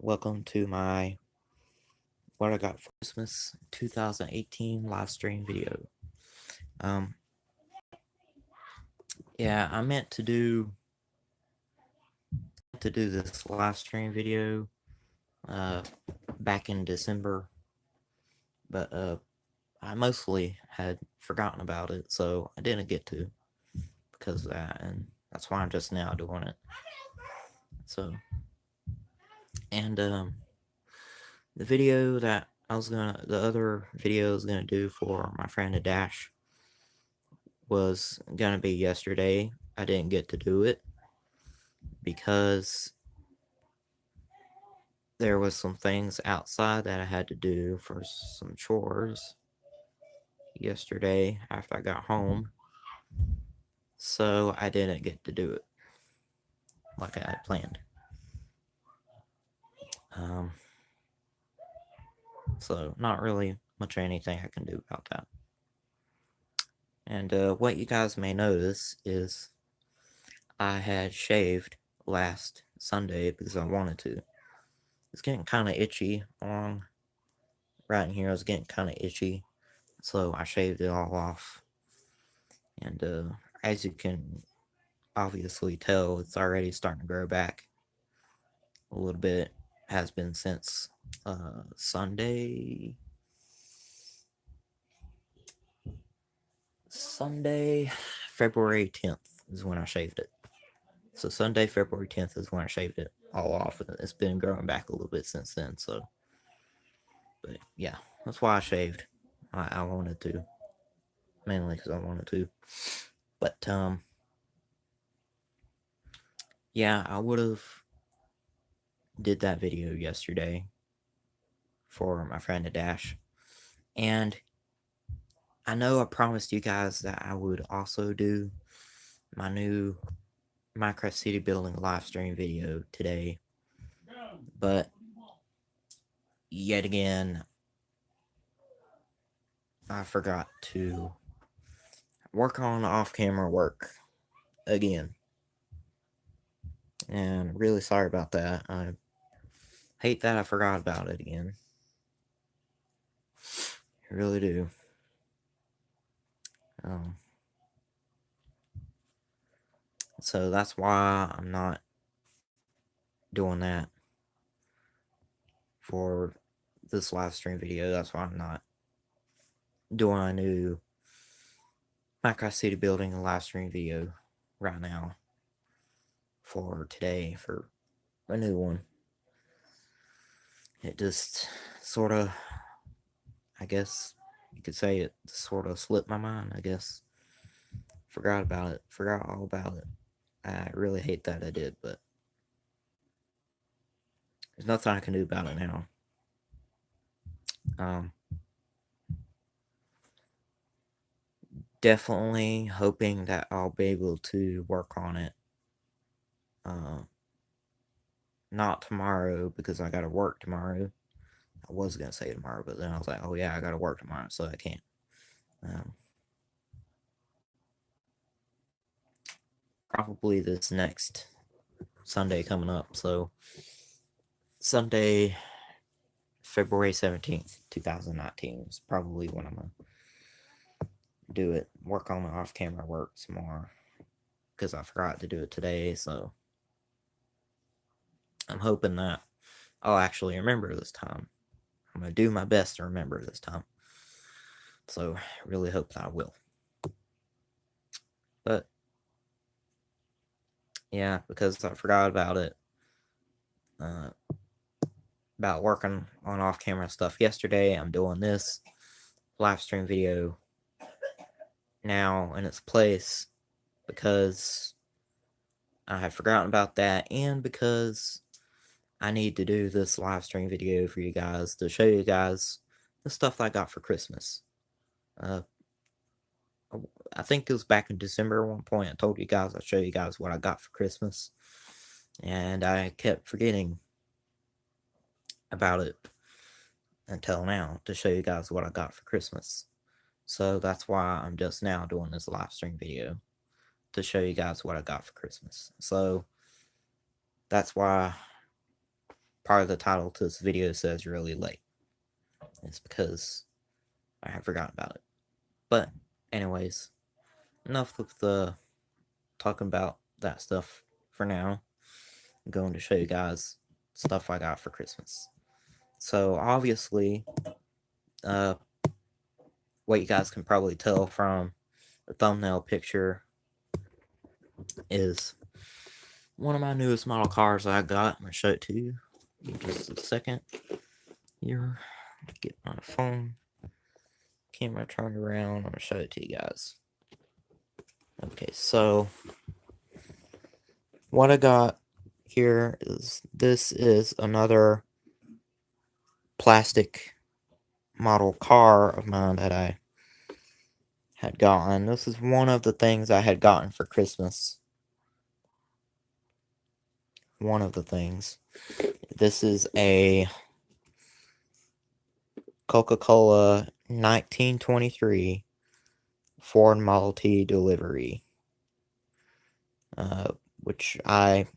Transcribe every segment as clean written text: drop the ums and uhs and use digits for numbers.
welcome to my What I Got for Christmas 2018 live stream video. Um, yeah, I meant to do this live stream video uh back in December, but I mostly had forgotten about it, so I didn't get to because of that, and that's why I'm just now doing it. So, and the video that the other video I was gonna do for my friend Dash was gonna be yesterday. I didn't get to do it because there was some things outside that I had to do for some chores yesterday after I got home. So I didn't get to do it like I had planned. Um, so not really much of anything I can do about that. And what you guys may notice is I had shaved last Sunday because I wanted to. It's getting kind of itchy along right in here. I was getting kind of itchy, so I shaved it all off. And as you can obviously tell, it's already starting to grow back a little bit. Has been since Sunday, February 10th is when I shaved it. So Sunday, February 10th is when I shaved it all off, and it's been growing back a little bit since then. So, but yeah, that's why I shaved. I wanted to, mainly because I wanted to. But yeah, I would have did that video yesterday for my friend Dash, and I know I promised you guys that I would also do my new Minecraft City Building live stream video today, but yet again, I forgot to work on off-camera work again, and really sorry about that. I hate that I forgot about it again. I really do. Um, so that's why I'm not doing that for this live stream video. That's why I'm not doing a new Minecraft City Building live stream video right now for today for a new one. It just sort of, I guess you could say it sort of slipped my mind, I guess. Forgot about it. Forgot all about it. I really hate that I did, but there's nothing I can do about it now. Um, Definitely hoping that I'll be able to work on it. Not tomorrow because I gotta work tomorrow. I was gonna say tomorrow, but then I was like, oh yeah, I gotta work tomorrow, so I can't. Probably this next Sunday coming up. So Sunday, February 17th, 2019 is probably when I'm gonna do it. Work on my off-camera work some more because I forgot to do it today. So I'm hoping that I'll actually remember this time. I'm gonna do my best to remember this time. So I really hope that I will. But yeah, because I forgot about it. About working on off-camera stuff yesterday. I'm doing this live stream video now in its place because I had forgotten about that and because I need to do this live stream video for you guys to show you guys the stuff I got for Christmas. I think it was back in December at one point. I told you guys I'd show you guys what I got for Christmas, and I kept forgetting about it until now to show you guys what I got for Christmas. So that's why I'm just now doing this live stream video to show you guys what I got for Christmas. So that's why part of the title to this video says really late. It's because I have forgotten about it. But anyways, enough of the talking about that stuff for now. I'm going to show you guys stuff I got for Christmas. So obviously, what you guys can probably tell from the thumbnail picture is one of my newest model cars I got. I'm gonna show it to you in just a second. Here, get my phone, camera turned around. I'm gonna show it to you guys. Okay, so what I got here is this is another plastic model car of mine that I had gotten. This is one of the things I had gotten for Christmas. One of the things. This is a Coca-Cola 1923 Ford Model T delivery. Which I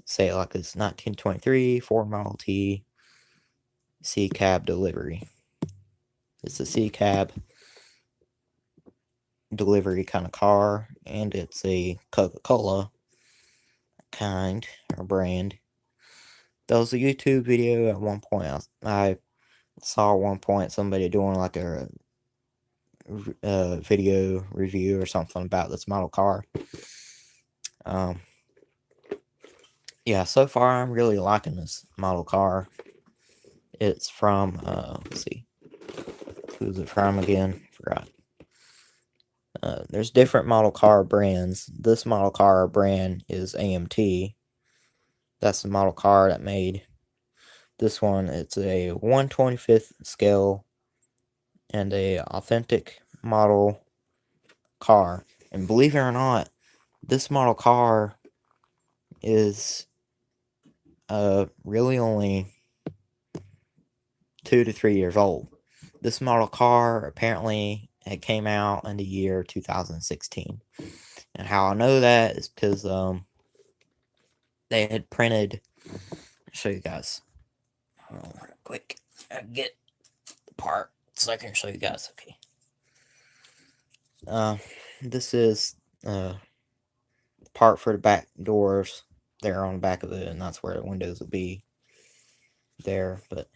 say it like this: 1923 Ford Model T C-Cab delivery. It's a C-Cab delivery kind of car, and it's a Coca-Cola kind or brand. There was a YouTube video at one point. I saw at one point somebody doing like a video review or something about this model car. Yeah, so far I'm really liking this model car. It's from let's see, who's it from again? Forgot. There's different model car brands. This model car brand is AMT. That's the model car that made this one. It's a 1/25th scale and a authentic model car. And believe it or not, this model car is really only 2 to 3 years old. This model car apparently it came out in the year 2016. And how I know that is because they had printed. I'll show you guys. Hold on real quick. I get the part so I can show you guys. Okay. This is part for the back doors there on the back of it, and that's where the windows will be there. But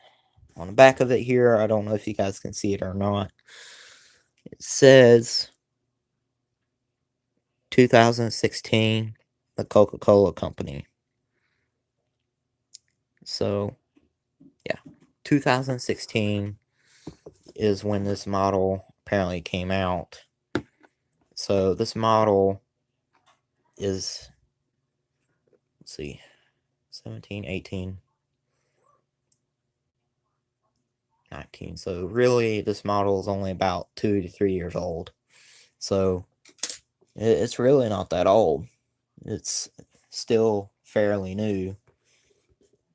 on the back of it here, I don't know if you guys can see it or not. It says 2016, the Coca-Cola Company. So, yeah, 2016 is when this model apparently came out. So this model is, let's see, 17, 18, 19. So really, this model is only about 2 to 3 years old. So it's really not that old. It's still fairly new.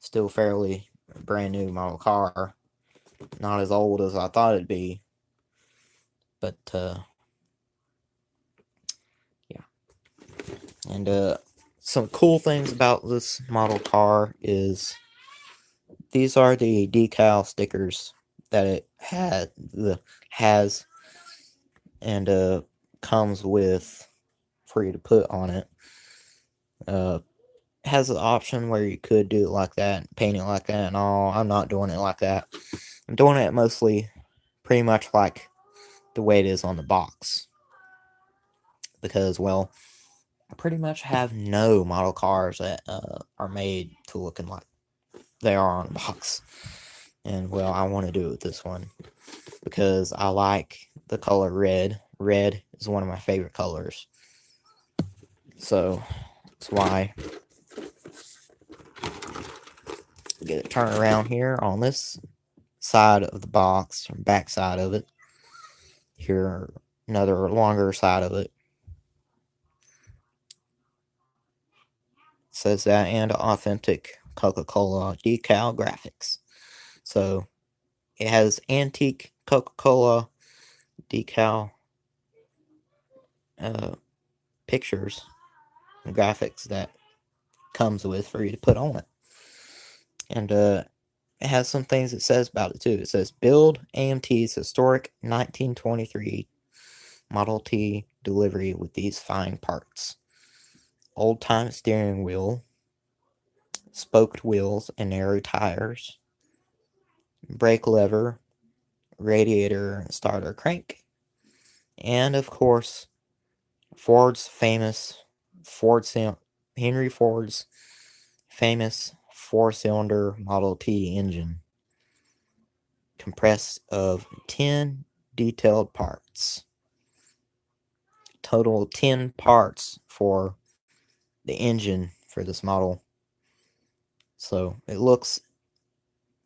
Still fairly brand new model car. Not as old as I thought it'd be. But, yeah. And, some cool things about this model car is these are the decal stickers that it has and comes with for you to put on it. Has an option where you could do it like that, paint it like that and all. I'm not doing it like that. I'm doing it mostly pretty much like the way it is on the box. Because, well, I pretty much have no model cars that are made to looking like they are on the box. And, well, I want to do it with this one because I like the color red. Red is one of my favorite colors. So, that's why. Get it turned around here on this side of the box, or back side of it. Here, another longer side of it. Says that, and authentic Coca-Cola decal graphics. So it has antique Coca-Cola decal pictures and graphics that comes with for you to put on it. And it has some things it says about it too. It says build AMT's historic 1923 Model T delivery with these fine parts: old time steering wheel, spoked wheels and narrow tires, brake lever, radiator starter crank, and of course Ford's famous Henry Ford's famous 4-cylinder Model T engine, compressed of 10 detailed parts. Total 10 parts for the engine for this model. So it looks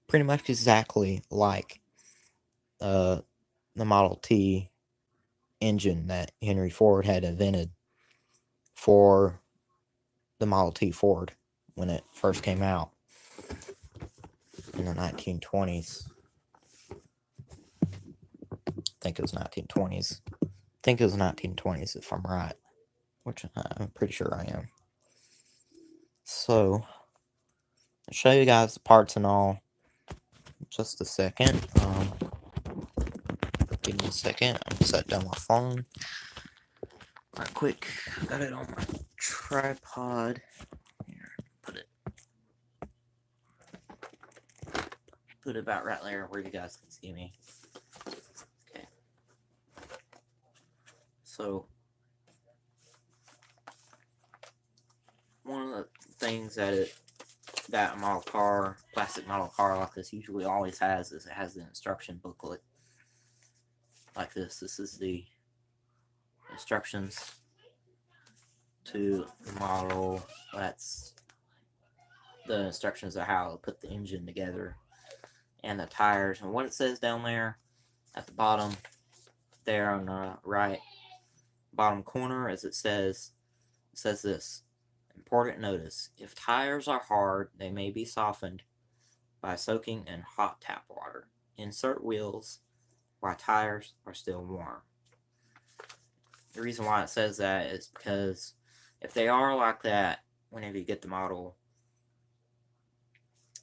pretty much exactly like the Model T engine that Henry Ford had invented for the Model T Ford when it first came out in the 1920s. I think it was 1920s. I think it was 1920s if I'm right, which I'm pretty sure I am. So, I'll show you guys the parts and all in just a second. Give me a second. I'm gonna set down my phone right quick. Got it on my tripod. Here, put it about right there where you guys can see me. Okay. So, one of the things that a model car, plastic model car like this usually always has is it has the instruction booklet like this. This is the instructions to the model. That's the instructions of how to put the engine together and the tires. And what it says down there at the bottom there on the right bottom corner is it says this: important notice, if tires are hard, they may be softened by soaking in hot tap water. Insert wheels while tires are still warm. The reason why it says that is because if they are like that whenever you get the model,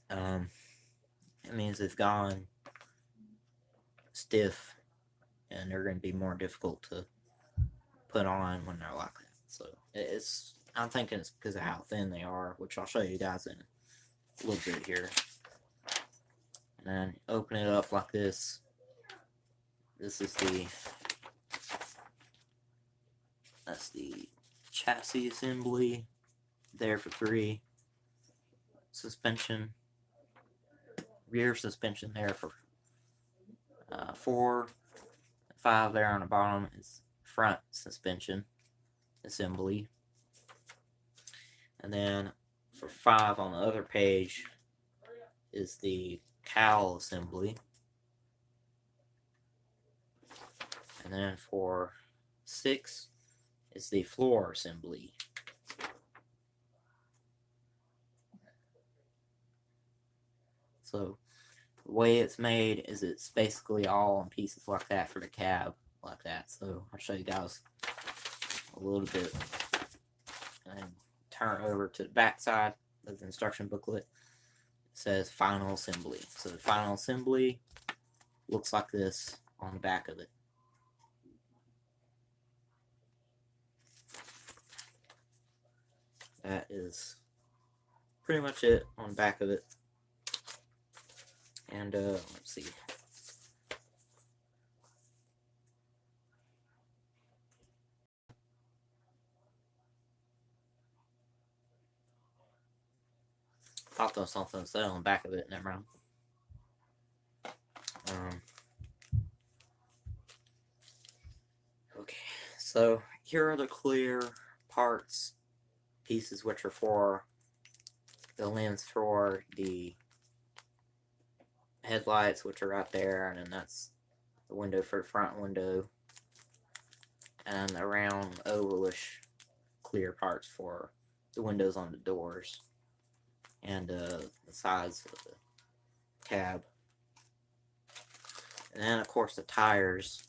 it means they've gone stiff and they're going to be more difficult to put on when they're like that. So I'm thinking it's because of how thin they are, which I'll show you guys in a little bit here. And then open it up like this. This is that's the chassis assembly there for 3, suspension, rear suspension there for 4, 5 there on the bottom is front suspension assembly. And then for 5 on the other page is the cowl assembly. And then for 6 is the floor assembly. So the way it's made is it's basically all in pieces like that for the cab, like that. So I'll show you guys a little bit and turn over to the back side of the instruction booklet. It says final assembly. So the final assembly looks like this on the back of it. That is pretty much it on the back of it. And let's see. I'll throw something to say on the back of it. Never mind. Okay, so here are the clear parts, pieces which are for the lens for the headlights, which are right there, and then that's the window for the front window, and the round ovalish clear parts for the windows on the doors and the sides of the cab. And then of course the tires.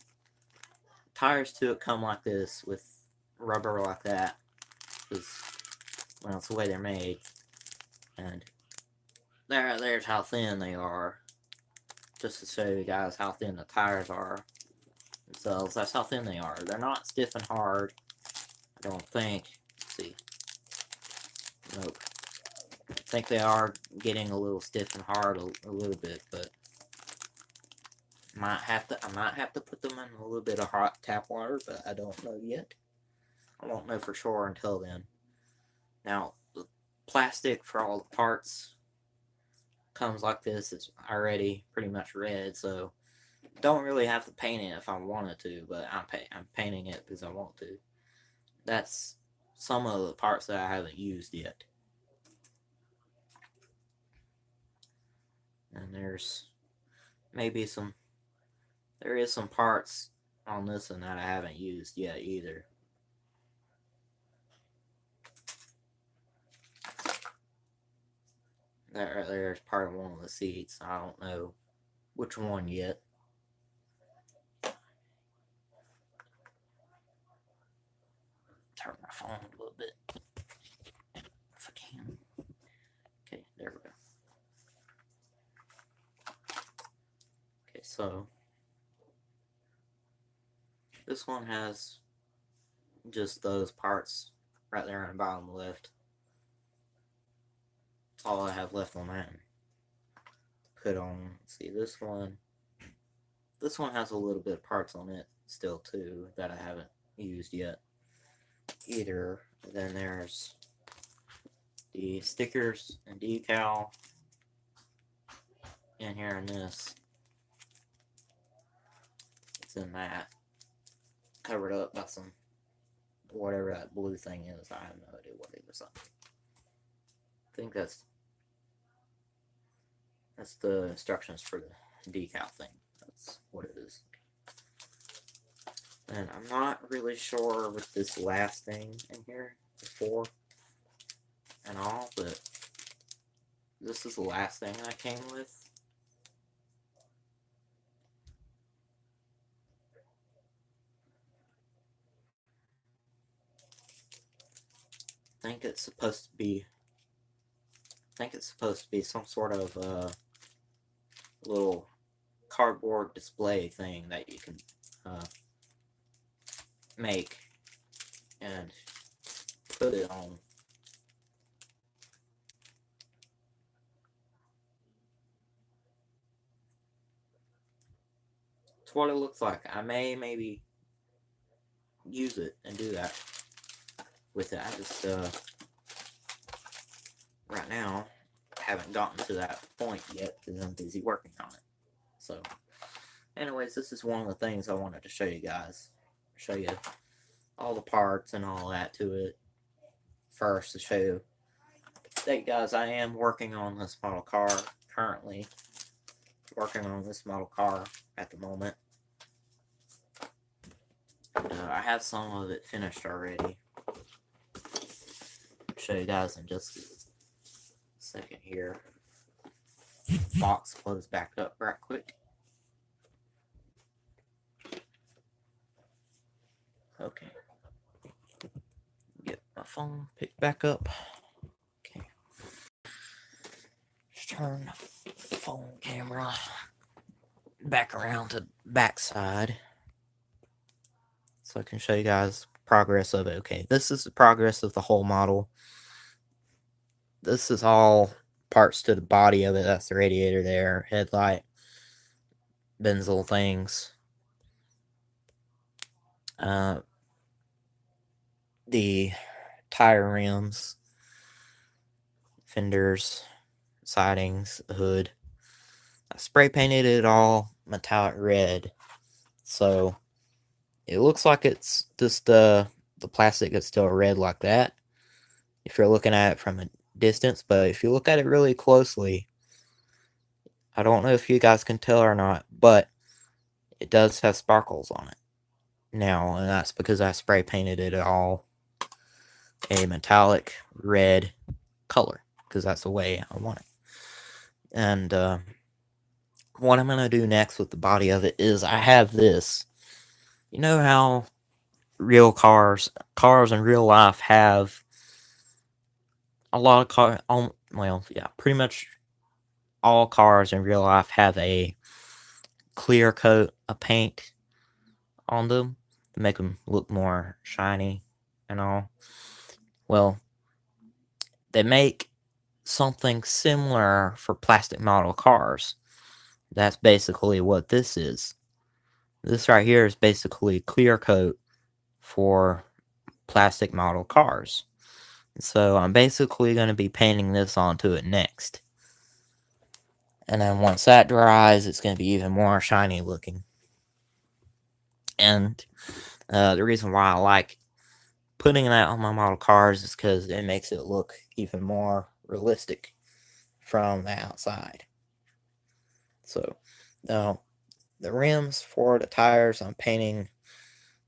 Tires to it come like this with rubber like that, because well, it's the way they're made. And there's how thin they are. Just to show you guys how thin the tires are themselves. That's how thin they are. They're not stiff and hard. I don't think. Let's see. Nope. I think they are getting a little stiff and hard a little bit, but I might have to put them in a little bit of hot tap water, but I don't know yet. I won't know for sure until then. Now, the plastic for all the parts comes like this. It's already pretty much red, so don't really have to paint it if I wanted to, but I'm painting it because I want to. That's some of the parts that I haven't used yet. And there's maybe there is some parts on this one that I haven't used yet either. That right there is part of one of the seats. I don't know which one yet. Turn my phone a little bit if I can. Okay, there we go. Okay, so this one has just those parts right there on the bottom left. That's all I have left on that. Put on, let's see, this one. This one has a little bit of parts on it still too that I haven't used yet either. Then there's the stickers and decal in here in this. It's in that. Covered up by some whatever that blue thing is. I have no idea what it is. I think that's the instructions for the decal thing. That's what it is. And I'm not really sure with this last thing in here before and all, but this is the last thing I came with. I think it's supposed to be some sort of little cardboard display thing that you can make and put it on. It's what it looks like. I may maybe use it and do that with it. I just right now haven't gotten to that point yet because I'm busy working on it. So anyways, this is one of the things I wanted to show you guys. Show you all the parts and all that to it. First, to show you that, guys, I am working on this model car currently. Working on this model car at the moment. I have some of it finished already. I'll show you guys in just a second here. Box closed back up right quick. Okay. Get my phone picked back up. Okay. Just turn the phone camera back around to the back side so I can show you guys progress of it. Okay, this is the progress of the whole model. This is all parts to the body of it. That's the radiator there, headlight, benzol things. The tire rims, fenders, sidings, the hood. I spray painted it all metallic red, so it looks like it's just the plastic is still red like that if you're looking at it from a distance, but if you look at it really closely, I don't know if you guys can tell or not, but it does have sparkles on it now, and that's because I spray painted it all a metallic red color because that's the way I want it. And what I'm gonna do next with the body of it is I have this. You know how real cars in real life have a lot of well, yeah, pretty much all cars in real life have a clear coat of paint on them to make them look more shiny and all. Well, they make something similar for plastic model cars. That's basically what this is. This right here is basically clear coat for plastic model cars. So I'm basically going to be painting this onto it next. And then once that dries, it's going to be even more shiny looking. And the reason why I like putting that on my model cars is because it makes it look even more realistic from the outside. So the rims for the tires, I'm painting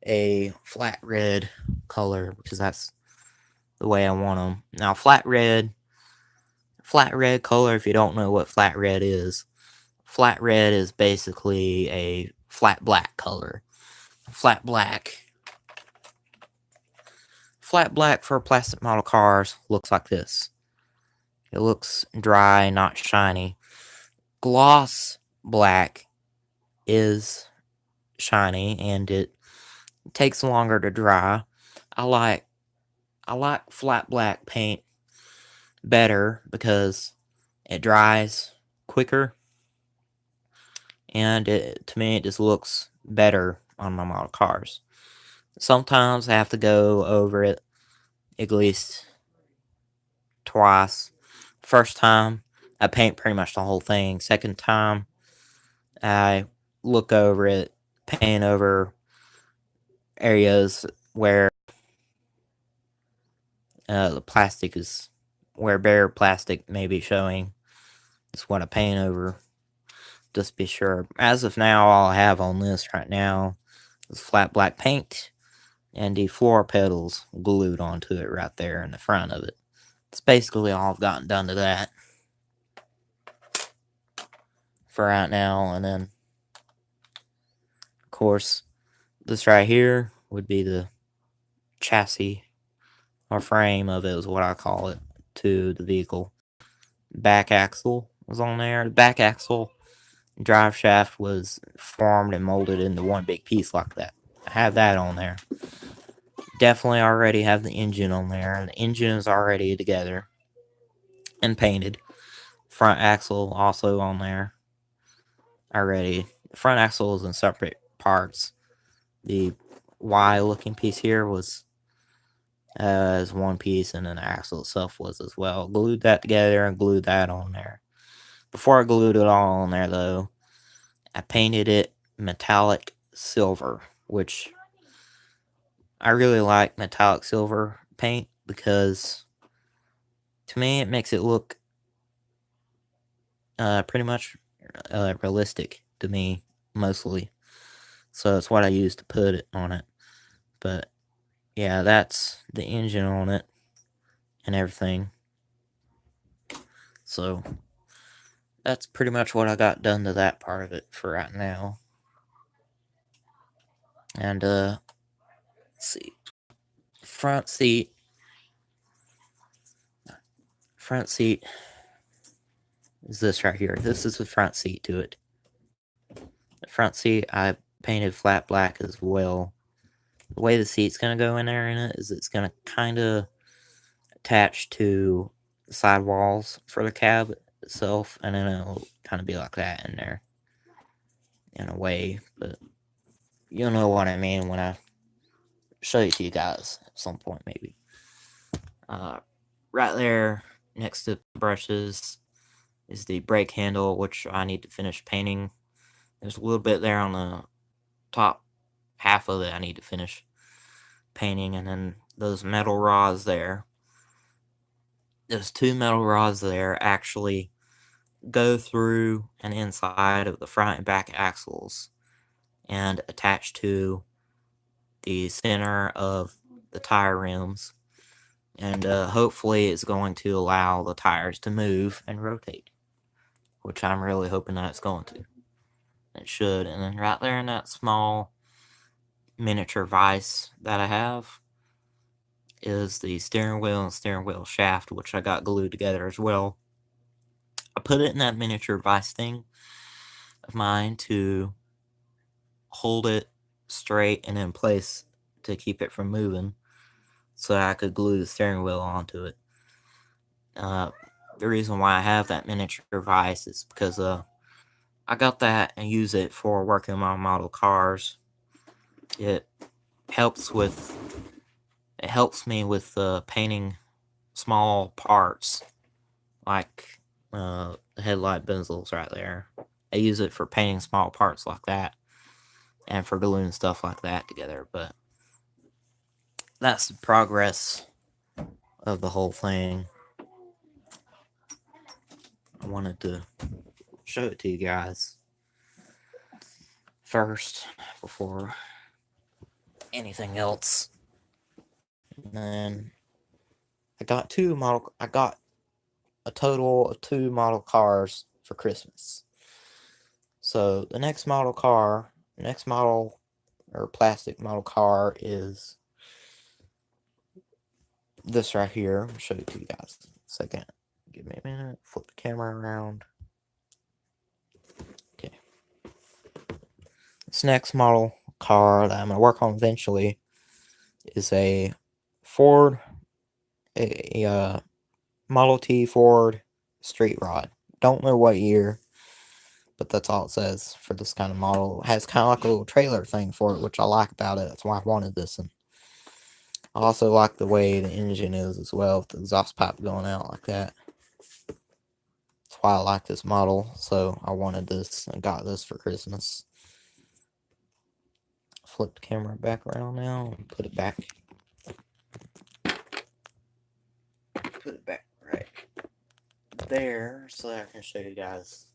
a flat red color because that's the way I want them. Now, flat red color, if you don't know what flat red is basically a flat black color. Flat black for plastic model cars looks like this. It looks dry, not shiny. Gloss black is shiny and it takes longer to dry. I like flat black paint better because it dries quicker and to me it just looks better on my model cars. Sometimes I have to go over it at least twice. First time I paint pretty much the whole thing. Second time I look over it, paint over areas where the plastic is, where bare plastic may be showing. That's what I paint over. Just be sure. As of now, all I have on this right now is flat black paint and the floor pedals glued onto it right there in the front of it. That's basically all I've gotten done to that for right now. And then, of course, this right here would be the chassis or frame of it, is what I call it, to the vehicle. Back axle was on there. The back axle drive shaft was formed and molded into one big piece like that. I have that on there. Definitely already have the engine on there. The engine is already together and painted. Front axle also on there already. The front axle is in separate parts. The Y looking piece here was as one piece, and then the axle itself was as well. Glued that together and glued that on there. Before I glued it all on there though, I painted it metallic silver, which I really like metallic silver paint because to me it makes it look pretty much realistic to me, mostly. So that's what I used to put it on it. But yeah, that's the engine on it and everything. So that's pretty much what I got done to that part of it for right now. And let's see. Front seat is this right here. This is the front seat to it. The front seat I painted flat black as well. The way the seat's gonna go in there in it is it's gonna kind of attach to the sidewalls for the cab itself, and then it'll kind of be like that in there in a way, but you'll know what I mean when I show it to you guys at some point, maybe. Right there next to the brushes is the brake handle, which I need to finish painting. There's a little bit there on the top half of it I need to finish painting, and then those metal rods there. Those two metal rods there actually go through and inside of the front and back axles and attach to the center of the tire rims, and hopefully it's going to allow the tires to move and rotate, which I'm really hoping that it's going to. It should. And then right there in that small miniature vise that I have is the steering wheel and steering wheel shaft, which I got glued together as well. I put it in that miniature vise thing of mine to hold it straight and in place to keep it from moving, so that I could glue the steering wheel onto it. The reason why I have that miniature vise is because I got that and use it for working on my model cars. It helps me with painting small parts, like the headlight bezels right there. I use it for painting small parts like that, and for gluing stuff like that together. But that's the progress of the whole thing. I wanted to show it to you guys first before anything else. And then I got a total of 2 model cars for Christmas. So the next model or plastic model car is this right here. I'll show it to you guys in a second. Give me a minute. Flip the camera around. Okay. This next model car that I'm going to work on eventually is a Ford, a Model T Ford Street Rod. Don't know what year, but that's all it says for this kind of model. It has kind of like a little trailer thing for it, which I like about it. That's why I wanted this. And I also like the way the engine is as well, with the exhaust pipe going out like that. That's why I like this model, so I wanted this and got this for Christmas. Flip the camera back around now and put it back. Put it back right there so that I can show you guys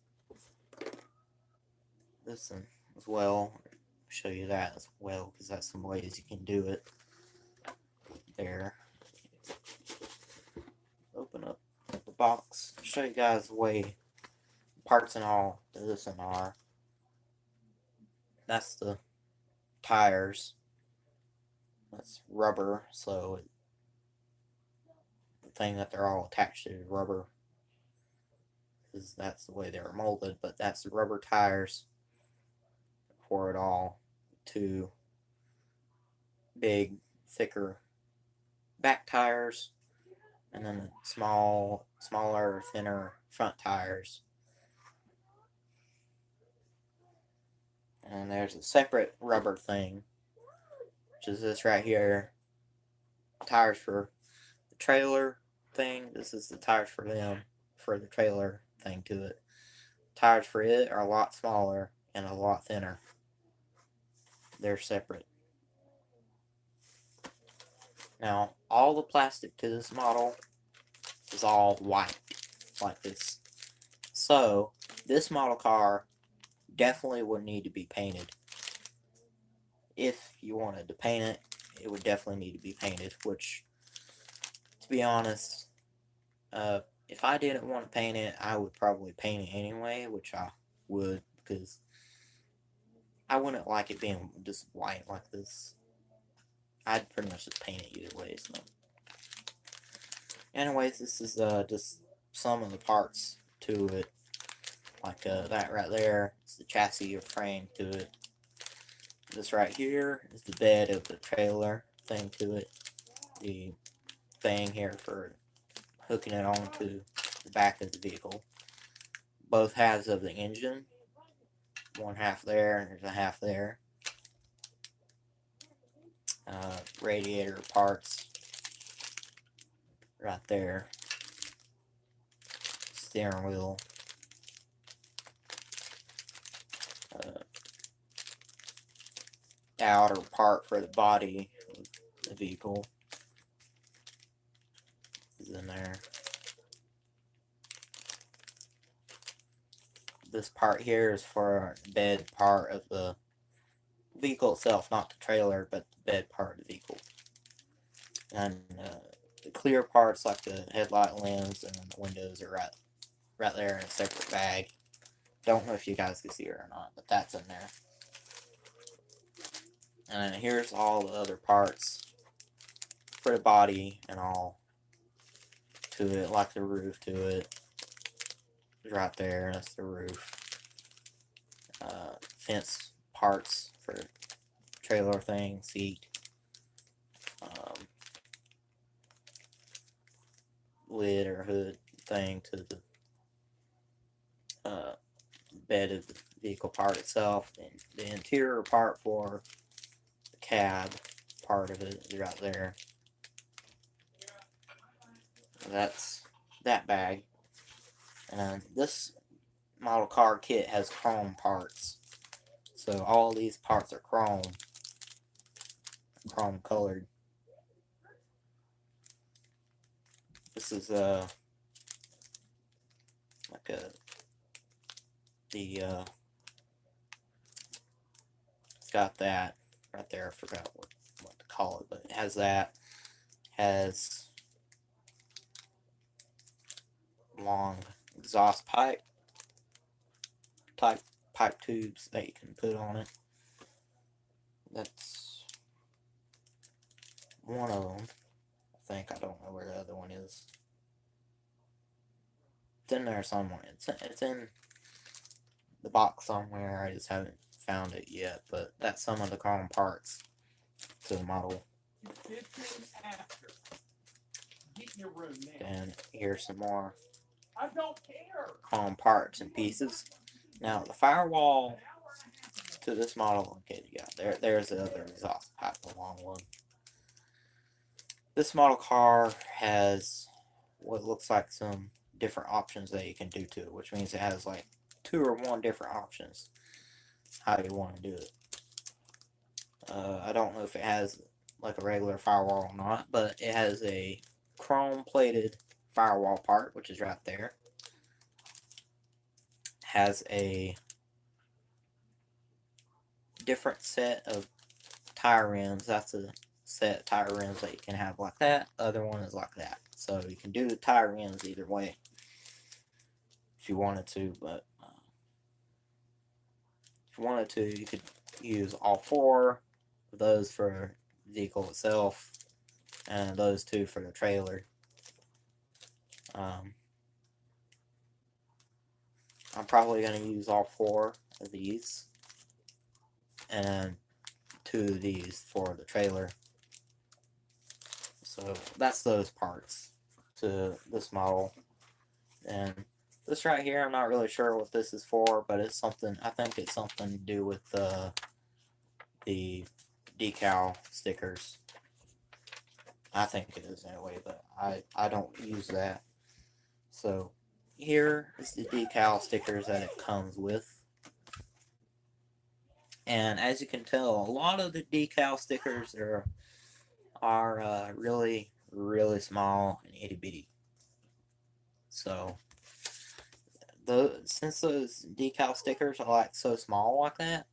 this one as well. Show you that as well, because that's some ways you can do it. There. Open up the box. Show you guys the way parts and all to this one are. That's the tires. That's rubber, so the thing that they're all attached to is rubber, because that's the way they were molded. But that's the rubber tires for it all. 2 big, thicker back tires, and then smaller, thinner front tires. And there's a separate rubber thing, which is this right here. Tires for the trailer thing. This is the tires for them, for the trailer thing to it. Tires for it are a lot smaller and a lot thinner. They're separate. Now, all the plastic to this model is all white, like this. So, this model car definitely would need to be painted. If you wanted to paint it, it would definitely need to be painted, which, to be honest, if I didn't want to paint it, I would probably paint it anyway, which I would, because I wouldn't like it being just white like this. I'd pretty much just paint it either way. So, anyways, this is just some of the parts to it. Like that right there is the chassis or frame to it. This right here is the bed of the trailer thing to it. The thing here for hooking it onto the back of the vehicle. Both halves of the engine. One half there and there's a half there. Radiator parts right there. Steering wheel. The outer part for the body of the vehicle is in there. This part here is for the bed part of the vehicle itself, not the trailer, but the bed part of the vehicle. And the clear parts, like the headlight lens and the windows, are right there in a separate bag. Don't know if you guys can see it or not, but that's in there. And here's all the other parts for the body and all to it, like the roof to it. is right there. That's the roof. Fence parts for trailer thing, seat. Lid or hood thing to the bed of the vehicle part itself, and the interior part for the cab part of it is right there. That's that bag. And this model car kit has chrome parts, so all these parts are chrome colored. This is like it's got that right there. I forgot what to call it, but it has that. Has long exhaust pipe type pipe tubes that you can put on it. That's one of them. I think. I don't know where the other one is. It's in there somewhere. It's in the box somewhere. I just haven't found it yet. But that's some of the chrome parts to the model. 15 after. Get in your room now. And here's some more I don't care. chrome parts and pieces. Now the firewall to this model. Okay, yeah, there's the other exhaust pipe, the long one. This model car has what looks like some different options that you can do to it, which means it has like 2 or 1 different options how you want to do it. I don't know if it has like a regular firewall or not, but it has a chrome plated firewall part, which is right there. Has a different set of tire rims. That's a set of tire rims that you can have like that. The other one is like that. So you can do the tire rims either way if you wanted to, but if you wanted to, you could use all 4 of those for the vehicle itself and those 2 for the trailer. I'm probably going to use all 4 of these and 2 of these for the trailer. So that's those parts to this model. And this right here, I'm not really sure what this is for, but it's something, I think it's something to do with the decal stickers. I think it is anyway, but I don't use that. So here is the decal stickers that it comes with. And as you can tell, a lot of the decal stickers are really, really small and itty bitty. So since those decal stickers are like so small like that,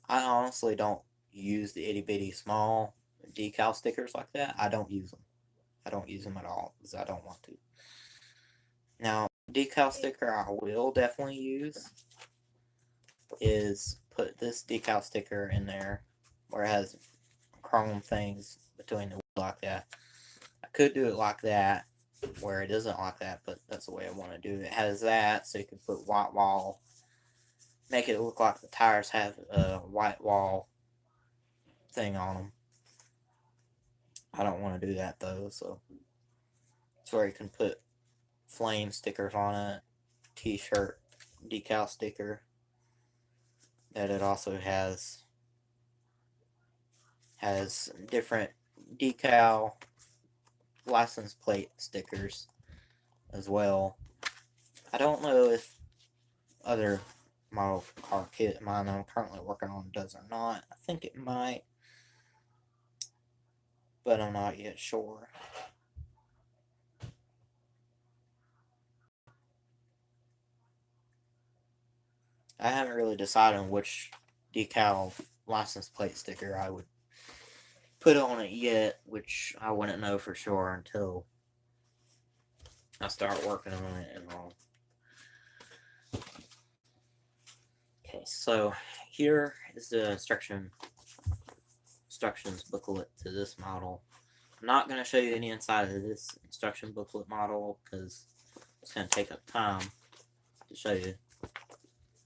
I honestly don't use the itty bitty small decal stickers like that. I don't use them. I don't use them at all because I don't want to. Now, decal sticker I will definitely use is put this decal sticker in there where it has chrome things between the wheel like that. I could do it like that where it isn't like that, but that's the way I want to do it. It has that, so you can put white wall, make it look like the tires have a white wall thing on them. I don't want to do that though, so it's where you can put flame stickers on it, t-shirt decal sticker that it also has different decal license plate stickers as well. I don't know if other model car kit mine I'm currently working on does or not. I think it might, but I'm not yet sure. I haven't really decided on which decal license plate sticker I would put on it yet, which I wouldn't know for sure until I start working on it and all. Okay, so here is the instructions booklet to this model. I'm not going to show you any inside of this instruction booklet model because it's going to take up time to show you.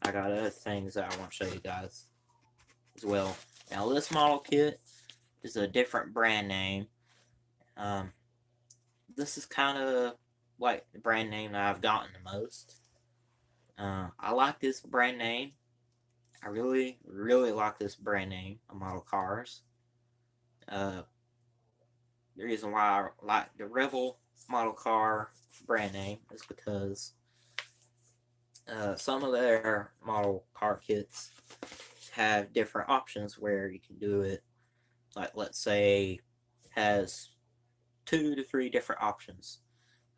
I got other things that I want to show you guys as well. Now, this model kit is a different brand name. This is kind of like the brand name that I've gotten the most. I like this brand name. I really, really like this brand name of model cars. The reason why I like the Revel model car brand name is because some of their model car kits have different options where you can do it. Like, let's say, has 2 to 3 different options.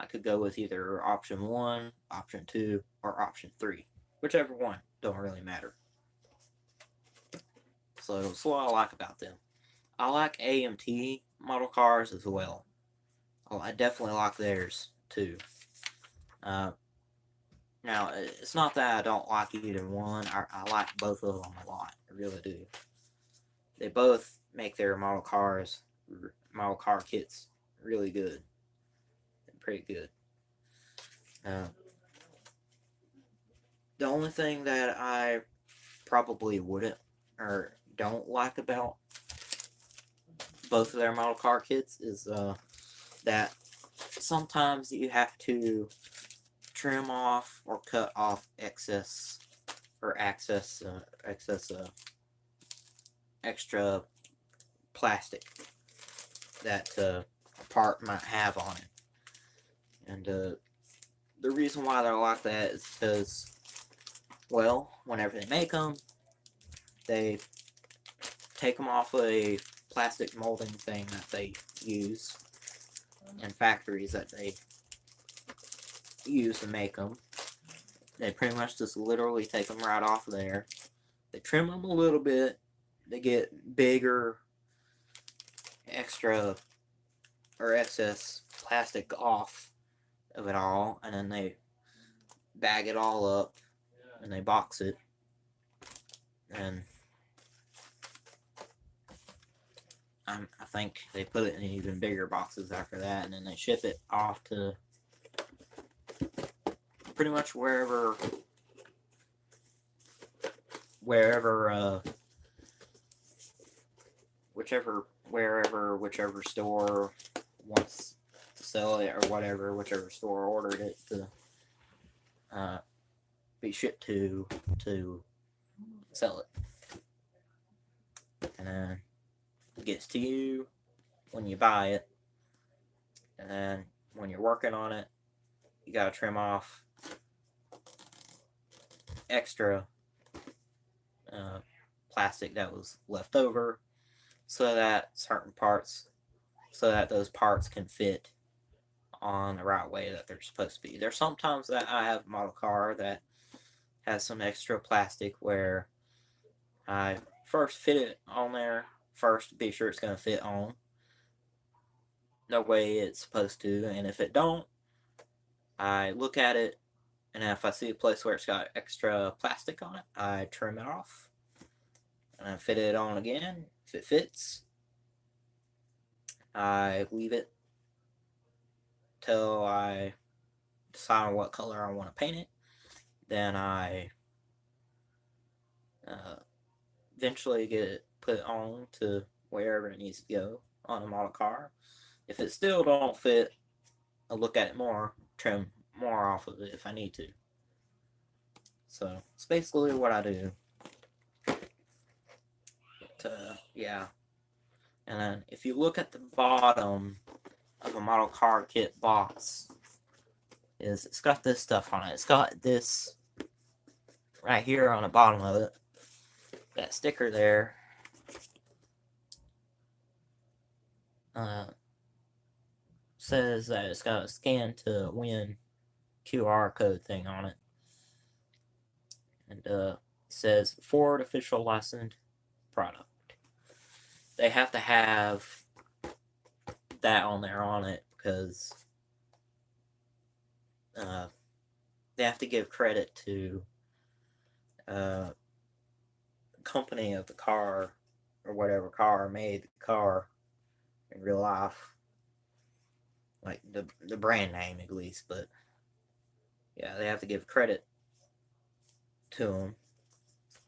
I could go with either option 1, option 2, or option 3. Whichever one, don't really matter. So that's what I like about them. I like AMT model cars as well. I definitely like theirs too. Now, it's not that I don't like either one. I like both of them a lot. I really do. They both make their model car kits really good. Pretty good. The only thing that I probably wouldn't or don't like about both of their model car kits is that sometimes you have to trim off or cut off excess extra plastic that a part might have on it. And the reason why they're like that is because, well, whenever they make them, they take them off a plastic molding thing that they use in factories that they use to make them. They pretty much just literally take them right off of there. They trim them a little bit. They get bigger, extra, or excess plastic off of it all, and then they bag it all up and they box it, and I think they put it in even bigger boxes after that, and then they ship it off to pretty much wherever whichever store wants to sell it, or whichever store ordered it to be shipped to sell it. And then it gets to you when you buy it, and then when you're working on it, you gotta trim off extra plastic that was left over so that those parts can fit on the right way that they're supposed to be. There's sometimes that I have a model car that has some extra plastic where I first fit it on there first to be sure it's going to fit on the way it's supposed to, and if it don't, I look at it, and if I see a place where it's got extra plastic on it, I trim it off and I fit it on again. If it fits, I leave it till I decide on what color I want to paint it. Then I eventually get it put on to wherever it needs to go on a model car. If it still don't fit, I'll look at it more, trim more off of it if I need to. So it's basically what I do. But, yeah. And then if you look at the bottom of a model car kit box, it's got this stuff on it. It's got this right here on the bottom of it. That sticker there. Says that it's got a scan to win QR code thing on it. And it says Ford official licensed product. They have to have that on there on it because they have to give credit to the company of the car or whatever car made the car in real life, like the brand name at least. But yeah, they have to give credit to them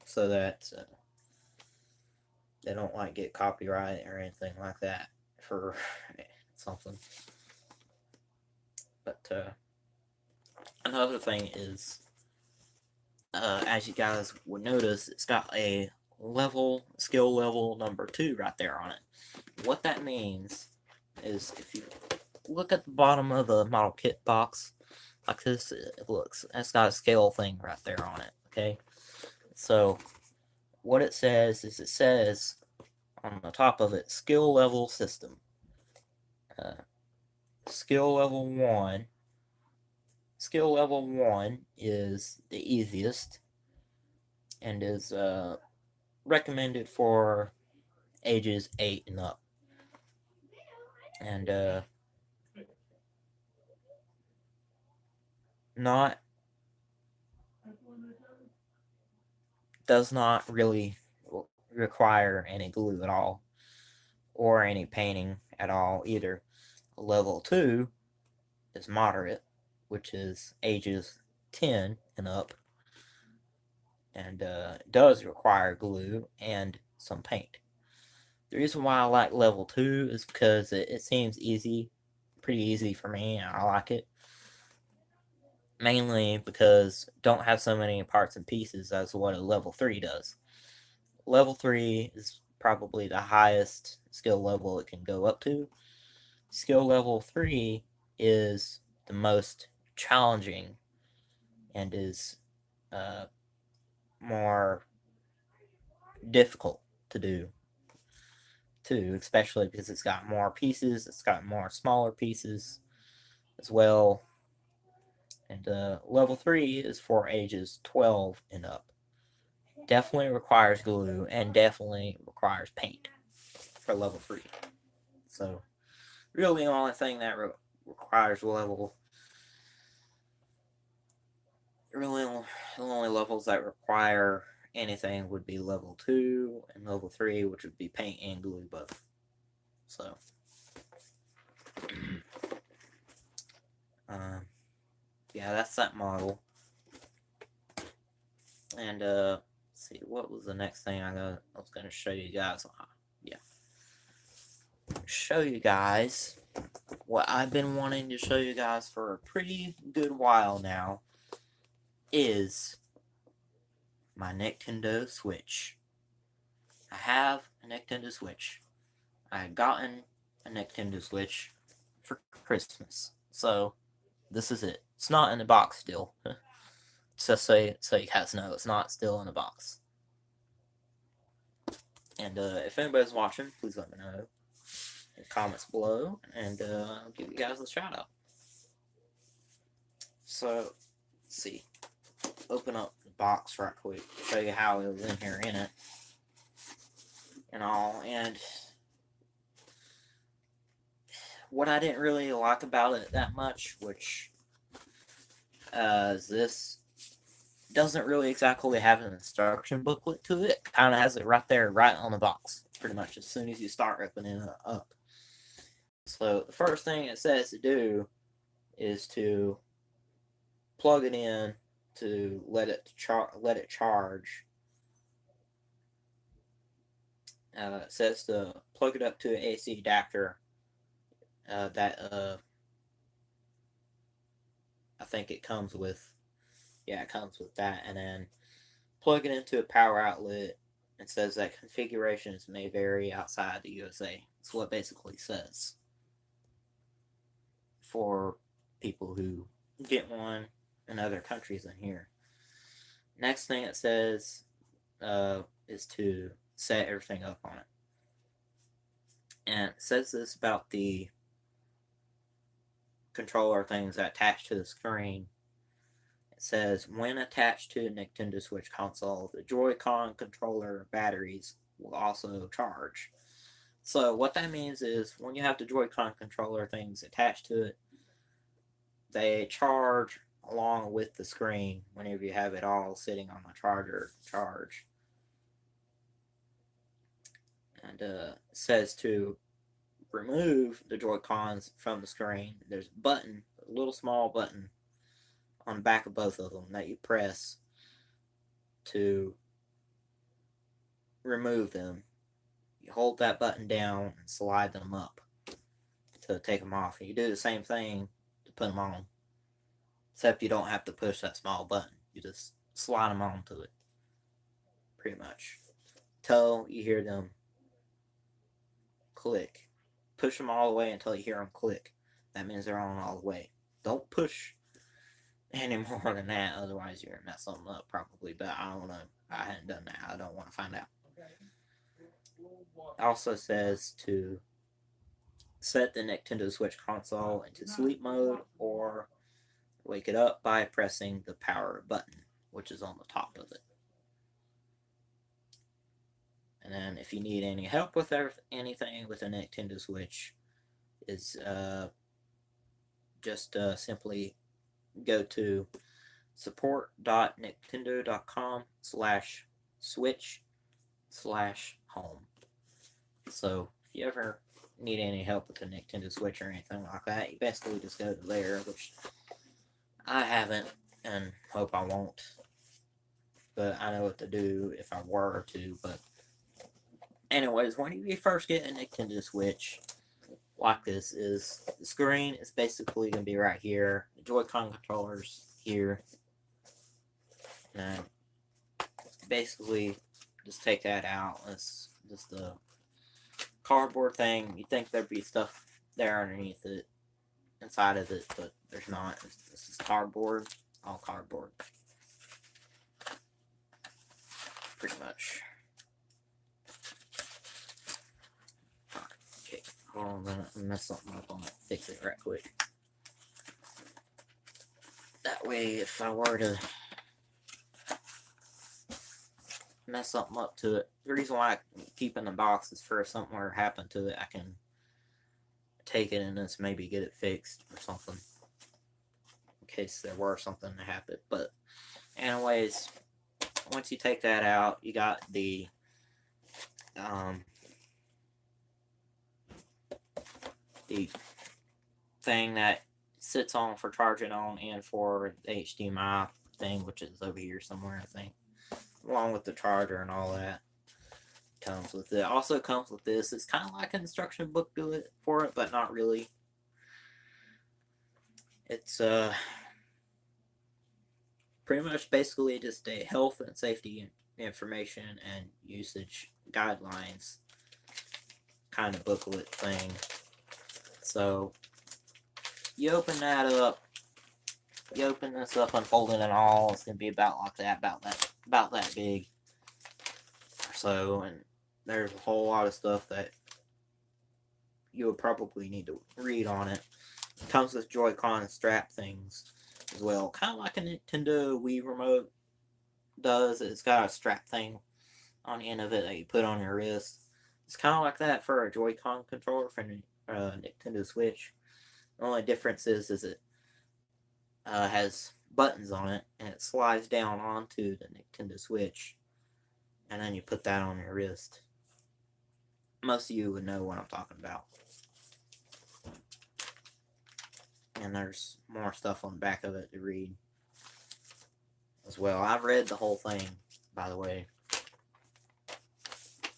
so that they don't like get copyright or anything like that for something. But another thing is, as you guys would notice, it's got a skill level number 2 right there on it. What that means is if you look at the bottom of the model kit box like this, it's got a scale thing right there on it. Okay, so what it says is, it says on the top of it, skill level system. Skill level 1. Skill level 1 is the easiest and is recommended for ages 8 and up. And does not really require any glue at all, or any painting at all either. Level 2 is moderate, which is ages 10 and up, and does require glue and some paint. The reason why I like level 2 is because it seems easy, pretty easy for me. I like it. Mainly because don't have so many parts and pieces as what a level 3 does. Level 3 is probably the highest skill level it can go up to. Skill level 3 is the most challenging and is more difficult to do too, especially because it's got more pieces, it's got more smaller pieces as well. And level 3 is for ages 12 and up. Definitely requires glue and definitely requires paint for level 3. So, really, the only thing that requires level. Really, the only levels that require anything would be level 2 and level 3, which would be paint and glue both. So, yeah, that's that model. And let's see, what was the next thing I was going to show you guys? Yeah, show you guys what I've been wanting to show you guys for a pretty good while now is my Nintendo Switch. I have a Nintendo Switch. I had gotten a Nintendo Switch for Christmas, so this is it. It's not in the box still. Just so you guys know, it's not still in the box. And if anybody's watching, please let me know in the comments below, and I'll give you guys a shout out. So, let's see. Open up the box right quick, show you how it was in here in it and all. And what I didn't really like about it that much, which is this doesn't really exactly have an instruction booklet to it. Kind of has it right there, right on the box, pretty much as soon as you start opening it up. So the first thing it says to do is to plug it in to let it charge. It says to plug it up to an AC adapter that I think it comes with. Yeah, it comes with that, and then plug it into a power outlet. It says that configurations may vary outside the USA. That's what it basically says for people who get one in other countries in here. Next thing it says is to set everything up on it. And it says this about the controller things that attach to the screen. It says, when attached to a Nintendo Switch console, the Joy-Con controller batteries will also charge. So what that means is when you have the Joy-Con controller things attached to it, they charge along with the screen whenever you have it all sitting on the charge. And it says to remove the Joy-Cons from the screen, there's a button, a little small button on the back of both of them that you press to remove them, you hold that button down and slide them up to take them off. And you do the same thing to put them on, except you don't have to push that small button. You just slide them onto it, pretty much, till you hear them click. Push them all the way until you hear them click. That means they're on all the way. Don't push any more than that, otherwise you're gonna mess something up probably. But I don't know. I hadn't done that. I don't want to find out. It also says to set the Nintendo Switch console into sleep mode or wake it up by pressing the power button, which is on the top of it. And then if you need any help with anything with a Nintendo Switch, is just simply go to support.nintendo.com/switch/home. So if you ever need any help with the Nintendo Switch or anything like that, you basically just go to there, which I haven't and hope I won't. But I know what to do if I were to. But anyways, when you first get a Nintendo Switch like this, is the screen is basically going to be right here. The Joy-Con controllers here. And basically just take that out. It's just a cardboard thing. You think there'd be stuff there underneath it, inside of it, but there's not. This is cardboard, all cardboard, pretty much. Okay, hold on, I'm gonna mess something up. I'm gonna fix it right quick. That way, if I were to mess something up to it, the reason why I keep in the box is for if something were to happen to it, I can take it and just maybe get it fixed or something, in case there were something to happen. But anyways, once you take that out, you got the thing that sits on for charging on, and for the HDMI thing, which is over here somewhere, I think, along with the charger and all that. Comes with it. Also comes with this. It's kind of like an instruction booklet for it, but not really. It's pretty much basically just a health and safety information and usage guidelines kind of booklet thing. So you open that up. You open this up, unfolding it all. It's gonna be about like that, about that big or so, and there's a whole lot of stuff that you would probably need to read on it. It comes with Joy-Con strap things as well, kind of like a Nintendo Wii remote does. It's got a strap thing on the end of it that you put on your wrist. It's kind of like that for a Joy-Con controller for Nintendo Switch. The only difference is it has buttons on it, and it slides down onto the Nintendo Switch, and then you put that on your wrist. Most of you would know what I'm talking about. And there's more stuff on the back of it to read as well. I've read the whole thing, by the way.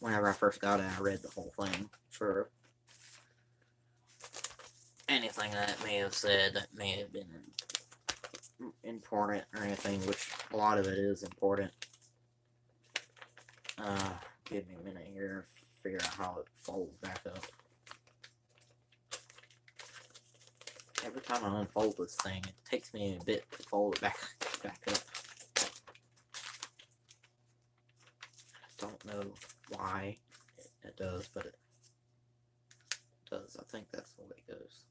Whenever I first got it, I read the whole thing for anything that it may have said that may have been important or anything, which a lot of it is important. Give me a minute here to figure out how it folds back up. Every time I unfold this thing, it takes me a bit to fold it back up. I don't know why it does, but it does. I think that's the way it goes.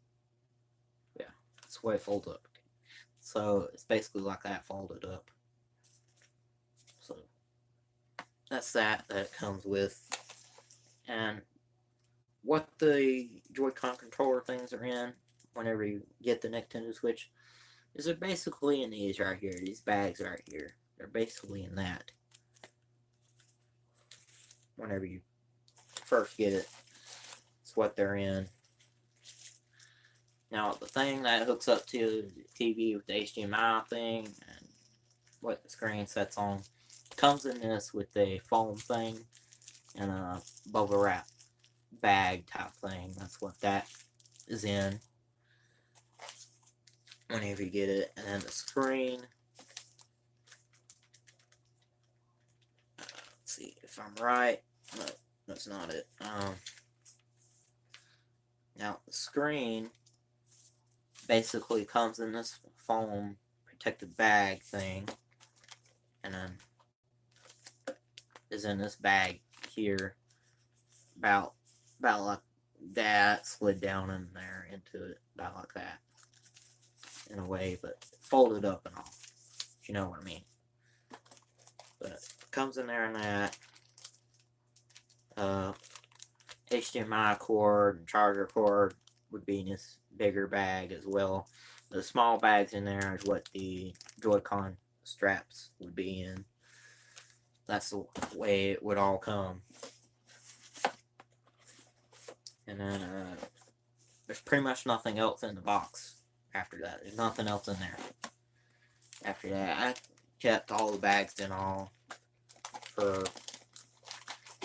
Yeah, that's the way it folds up. So it's basically like that, folded up. So that's that it comes with. And what the Joy-Con controller things are in whenever you get the Nintendo Switch is they're basically in these right here, these bags right here. They're basically in that whenever you first get it. It's what they're in. Now, the thing that hooks up to the TV with the HDMI thing and what the screen sets on Comes in this with a foam thing and a bubble wrap bag type thing. That's what that is in whenever you get it. And then the screen. Let's see if I'm right. No, that's not it. Now the screen basically comes in this foam protective bag thing, and then is in this bag here, about like that, slid down in there into it, about like that, in a way, but folded up and all, if you know what I mean. But it comes in there in that. HDMI cord and charger cord would be in this bigger bag as well. The small bags in there is what the Joy-Con straps would be in. That's the way it would all come. And then there's pretty much nothing else in the box after that. There's nothing else in there. After that, I kept all the bags and all for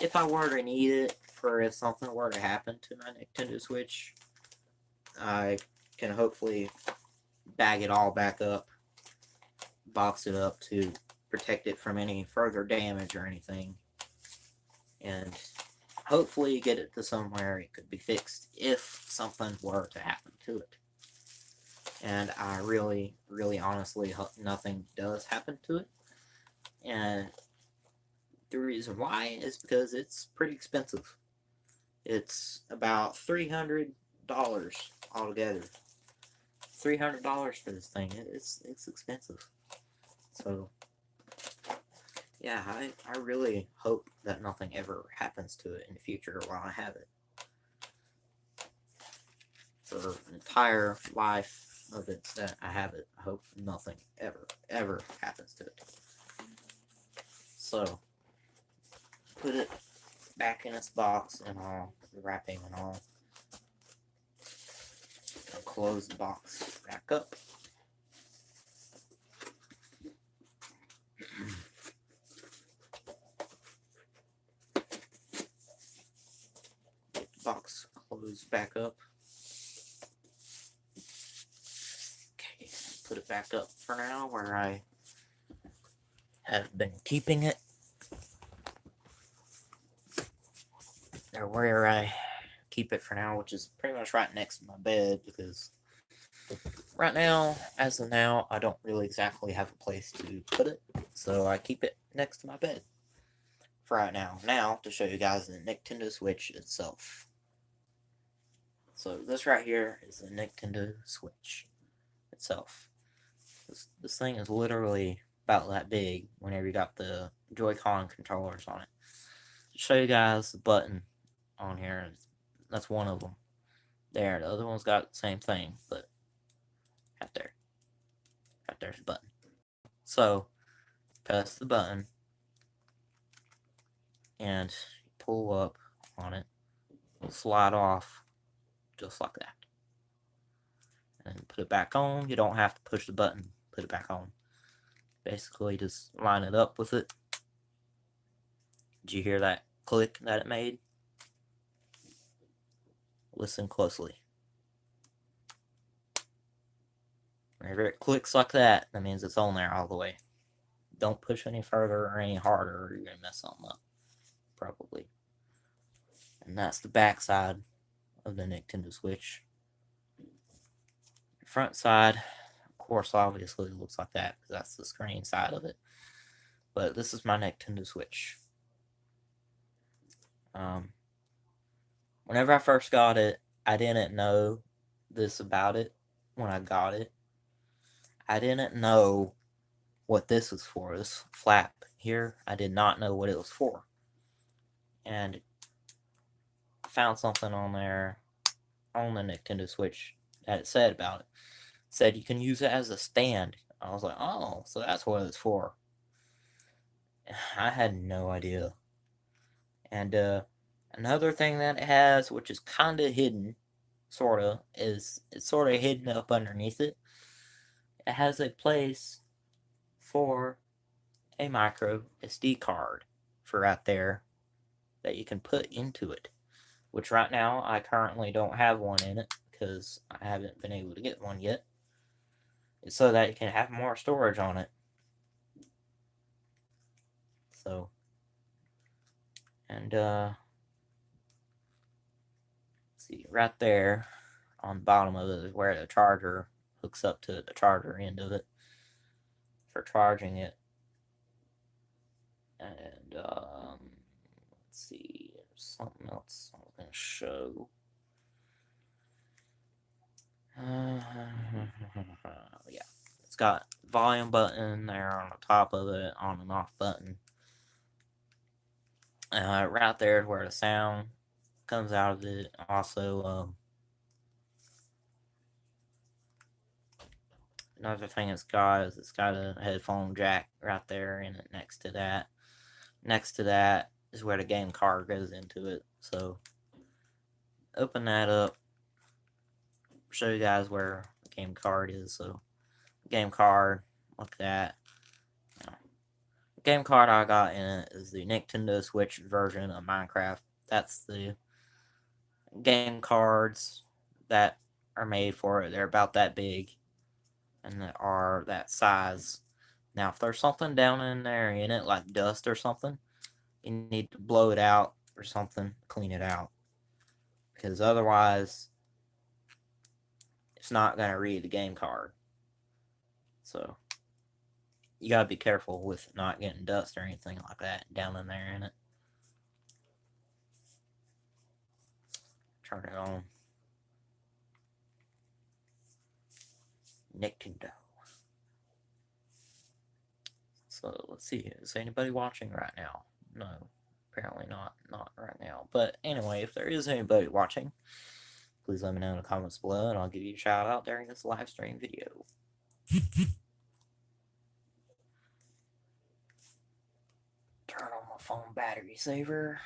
if I were to need it, for if something were to happen to my Nintendo Switch. I can hopefully bag it all back up, box it up to protect it from any further damage or anything, and hopefully get it to somewhere it could be fixed if something were to happen to it. And I really, really honestly hope nothing does happen to it. And the reason why is because it's pretty expensive. It's about $300 altogether. $300 for this thing. It's expensive. So yeah, I really hope that nothing ever happens to it in the future while I have it. For the entire life of it that I have it, I hope nothing ever happens to it. So put it back in its box and all, the wrapping and all. I'll close the box back up. Get the box closed back up. Okay, put it back up for now where I have been keeping it. Or where I keep it for now, which is pretty much right next to my bed, because right now, as of now, I don't really exactly have a place to put it, so I keep it next to my bed for right now. Now, to show you guys the Nintendo Switch itself. So this right here is the Nintendo Switch itself. This thing is literally about that big whenever you got the Joy-Con controllers on it. To show you guys the button on here, that's one of them. There, the other one's got the same thing, but right there's the button. So press the button and pull up on it. It'll slide off just like that. And put it back on. You don't have to push the button, put it back on. Basically just line it up with it. Did you hear that click that it made? Listen closely. Whenever it clicks like that, that means it's on there all the way. Don't push any further or any harder, or you're going to mess something up. Probably. And that's the back side of the Nintendo Switch. The front side, of course, obviously looks like that, because that's the screen side of it. But this is my Nintendo Switch. Whenever I first got it, I didn't know this about it when I got it. I didn't know what this was for. This flap here, I did not know what it was for. And I found something on there on the Nintendo Switch that it said about it. It said you can use it as a stand. I was like, oh, so that's what it's for. I had no idea. And another thing that it has, which is kind of hidden, sort of, is it's sort of hidden up underneath it. It has a place for a micro SD card for right there that you can put into it, which right now I currently don't have one in it because I haven't been able to get one yet. It's so that you can have more storage on it. So, and see, right there on the bottom of it is where the charger hooks up to the charger end of it for charging it. And let's see, there's something else I'm gonna show. Yeah, it's got volume button there on the top of it, on and off button. Right there is where the sound comes out of it. Also, another thing it's got is it's got a headphone jack right there in it next to that. Next to that is where the game card goes into it. So, open that up, show you guys where the game card is. So, game card, look at that. Game card I got in it is the Nintendo Switch version of Minecraft. That's the game cards that are made for it. They're about that big and they are that size. Now, if there's something down in there in it, like dust or something, you need to blow it out or something, clean it out. Because otherwise, it's not going to read the game card. So, you gotta be careful with not getting dust or anything like that down in there in it. Turn it on. Nintendo. So let's see. Is anybody watching right now? No, apparently not. Not right now. But anyway, if there is anybody watching, please let me know in the comments below, and I'll give you a shout out during this live stream video. Turn on my phone battery saver.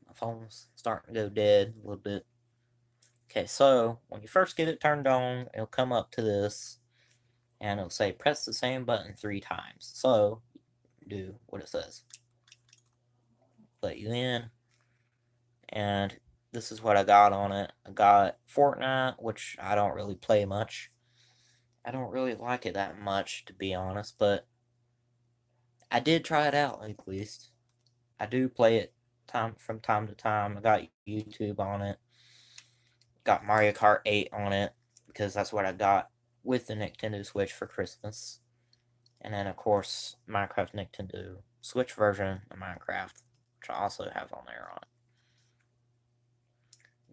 My phone's starting to go dead a little bit. Okay, so when you first get it turned on, it'll come up to this, and it'll say press the same button 3 times. So, do what it says. Let you in, and this is what I got on it. I got Fortnite, which I don't really play much. I don't really like it that much, to be honest, but I did try it out at least. I do play it from time to time. I got YouTube on it. Got Mario Kart 8 on it because that's what I got with the Nintendo Switch for Christmas. And then, of course, Minecraft Nintendo Switch version of Minecraft, which I also have on there on it.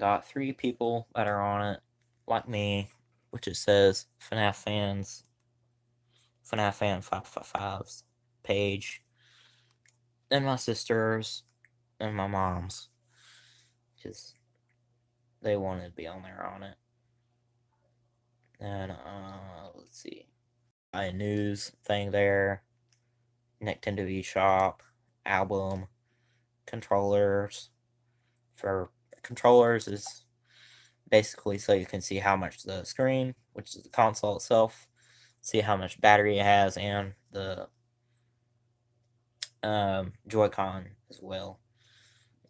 Got 3 people that are on it, like me, which it says FNAF fans, FNAF fan 555's page, and my sisters and my mom's, because they wanted to be on there on it. And let's see, a news thing there, Nintendo eShop, album, controllers. For controllers is basically so you can see how much the screen, which is the console itself, see how much battery it has, and the Joy-Con as well.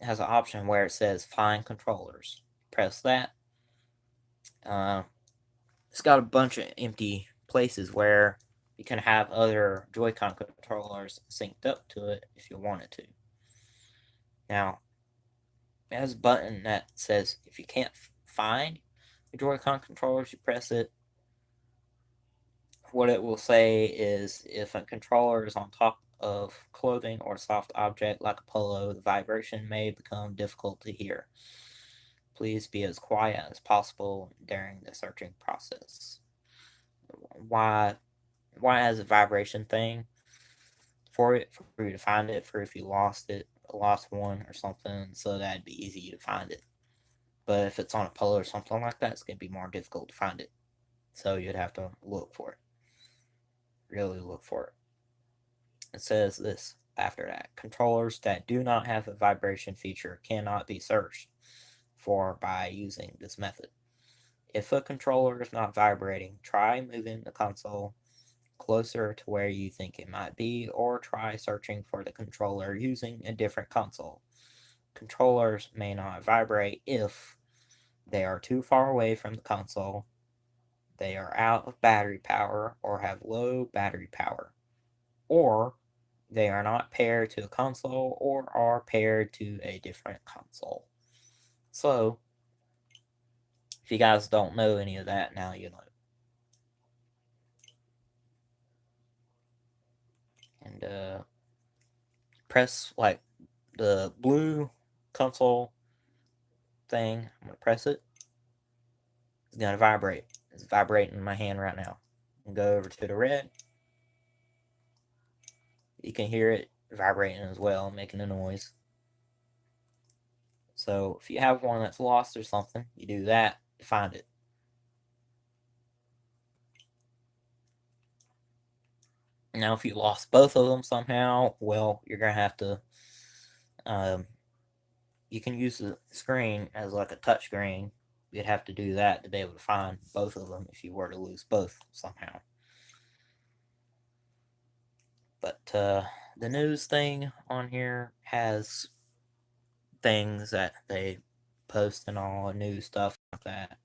It has an option where it says find controllers. Press that. It's got a bunch of empty places where you can have other Joy-Con controllers synced up to it if you wanted to. Now, it has a button that says if you can't find your Joy-Con controllers, you press it. What it will say is if a controller is on top of clothing or soft object like a pillow, the vibration may become difficult to hear. Please be as quiet as possible during the searching process. Why it has a vibration thing for it, for you to find it, for if you lost one or something, so that'd be easy to find it. But if it's on a pillow or something like that, it's going to be more difficult to find it. So you'd have to look for it. Really look for it. It says this after that. Controllers that do not have a vibration feature cannot be searched for by using this method. If a controller is not vibrating, try moving the console closer to where you think it might be, or try searching for the controller using a different console. Controllers may not vibrate if they are too far away from the console, they are out of battery power or have low battery power, or they are not paired to a console or are paired to a different console. So, if you guys don't know any of that, now you know. And press like the blue console thing. I'm gonna press it. It's gonna vibrate. It's vibrating in my hand right now. And go over to the red. You can hear it vibrating as well, making a noise. So if you have one that's lost or something, you do that to find it. Now, if you lost both of them somehow, well, you're gonna have to. You can use the screen as like a touch screen. You'd have to do that to be able to find both of them if you were to lose both somehow. But the news thing on here has things that they post and all new stuff like that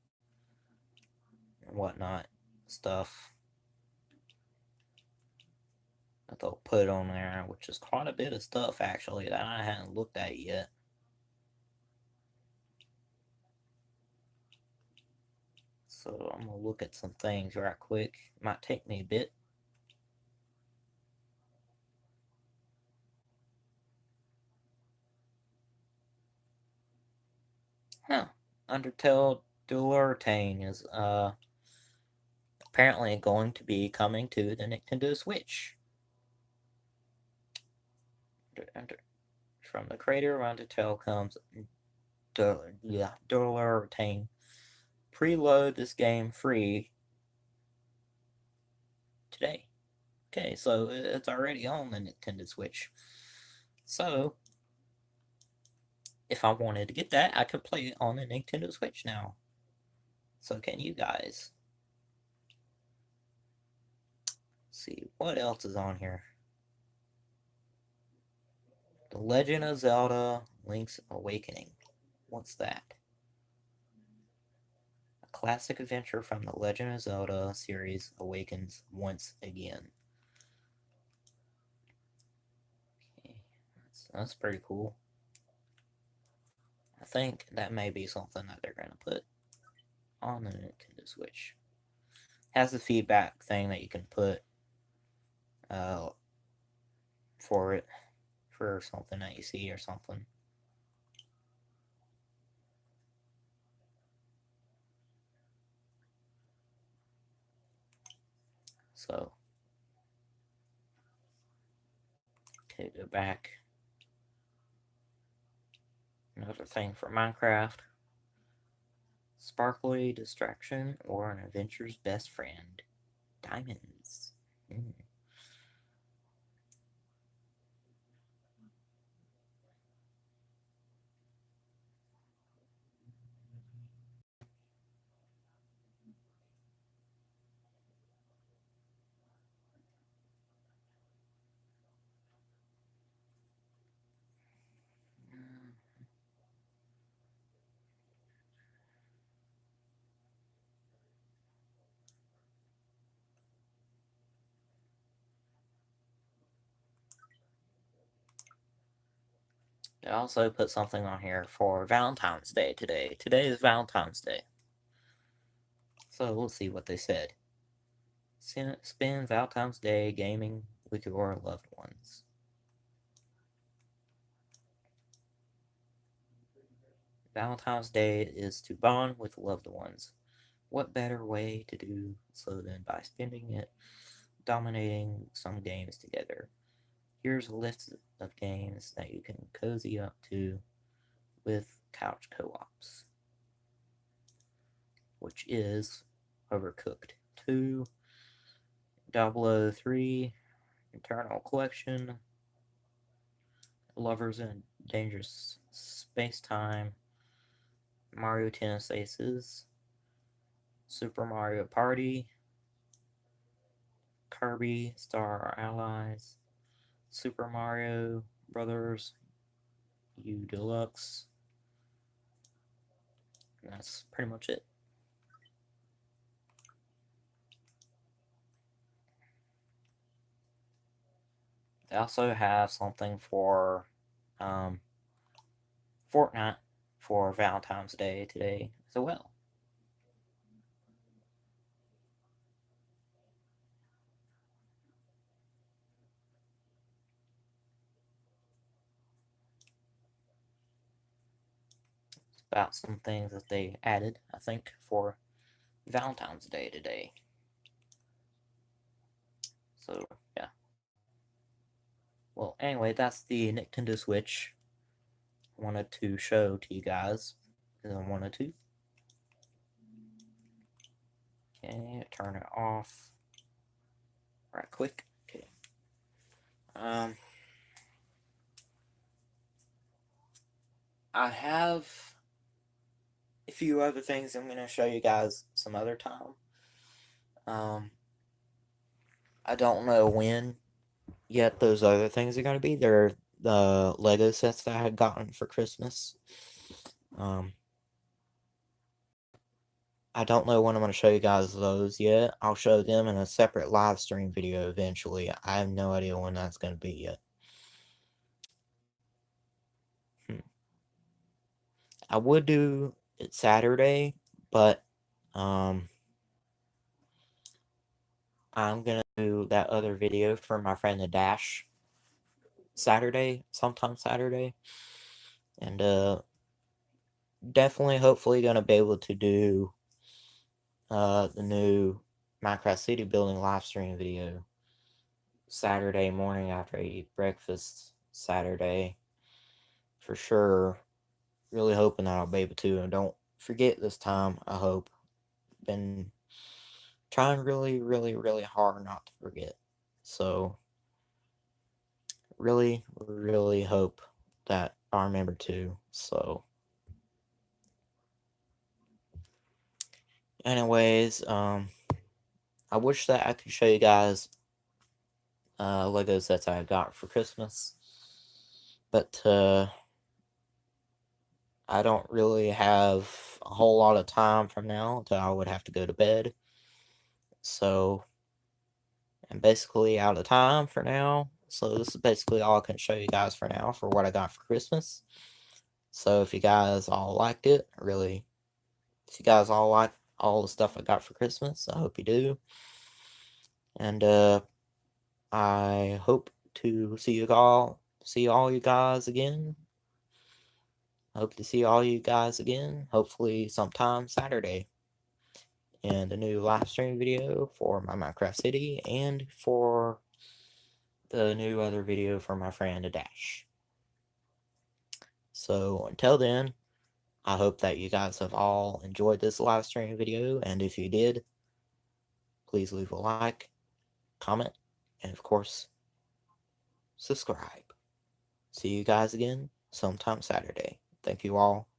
and whatnot stuff that they'll put on there, which is quite a bit of stuff actually that I hadn't looked at yet. So I'm gonna look at some things right quick. It might take me a bit. Huh. Undertale Dual is apparently going to be coming to the Nintendo Switch. From the creator of Undertale comes Dual Preload this game free today. Okay, so it's already on the Nintendo Switch. So if I wanted to get that, I could play it on the Nintendo Switch now. So can you guys? Let's see, what else is on here? The Legend of Zelda Link's Awakening. What's that? A classic adventure from the Legend of Zelda series awakens once again. Okay, that's pretty cool. I think that may be something that they're going to put on the Nintendo Switch. Has the feedback thing that you can put for it, for something that you see or something. So, okay, go back. Another thing for Minecraft. Sparkly distraction or an adventure's best friend. Diamonds. They also put something on here for Valentine's Day today. Today is Valentine's Day. So we'll see what they said. Spend Valentine's Day gaming with your loved ones. Valentine's Day is to bond with loved ones. What better way to do so than by spending it dominating some games together? Here's a list of games that you can cozy up to with couch co-ops, which is Overcooked 2, 003, Eternal Collection, Lovers in Dangerous Space-Time, Mario Tennis Aces, Super Mario Party, Kirby, Star Allies, Super Mario Brothers, U Deluxe. And that's pretty much it. They also have something for Fortnite for Valentine's Day today as well. It's about some things that they added, I think, for Valentine's Day today. So, yeah. Well, anyway, that's the Nintendo Switch. I wanted to show to you guys, because I wanted to. Okay, turn it off right quick. Okay. I have a few other things I'm going to show you guys some other time. I don't know when yet those other things are going to be. They're the Lego sets that I had gotten for Christmas. I don't know when I'm going to show you guys those yet. I'll show them in a separate live stream video eventually. I have no idea when that's going to be yet. I would do it Saturday, but I'm going to do that other video for my friend the Dash Saturday, sometime Saturday. And definitely, hopefully, going to be able to do the new Minecraft City Building live stream video Saturday morning after I eat breakfast Saturday. For sure. Really hoping that I'll be able to. And don't forget this time, I hope. Been trying really, really, really hard not to forget. So, really, really hope that I remember to. So, anyways, I wish that I could show you guys Lego sets I got for Christmas, but I don't really have a whole lot of time from now until I would have to go to bed. So I'm basically out of time for now. So this is basically all I can show you guys for now for what I got for Christmas. So if you guys all liked it, if you guys all like all the stuff I got for Christmas, I hope you do. And I hope to see all you guys again. Hope to see all you guys again, hopefully sometime Saturday, in the new live stream video for my Minecraft City and for the new other video for my friend Dash. So until then, I hope that you guys have all enjoyed this live stream video, and if you did, please leave a like, comment, and of course, subscribe. See you guys again sometime Saturday. Thank you all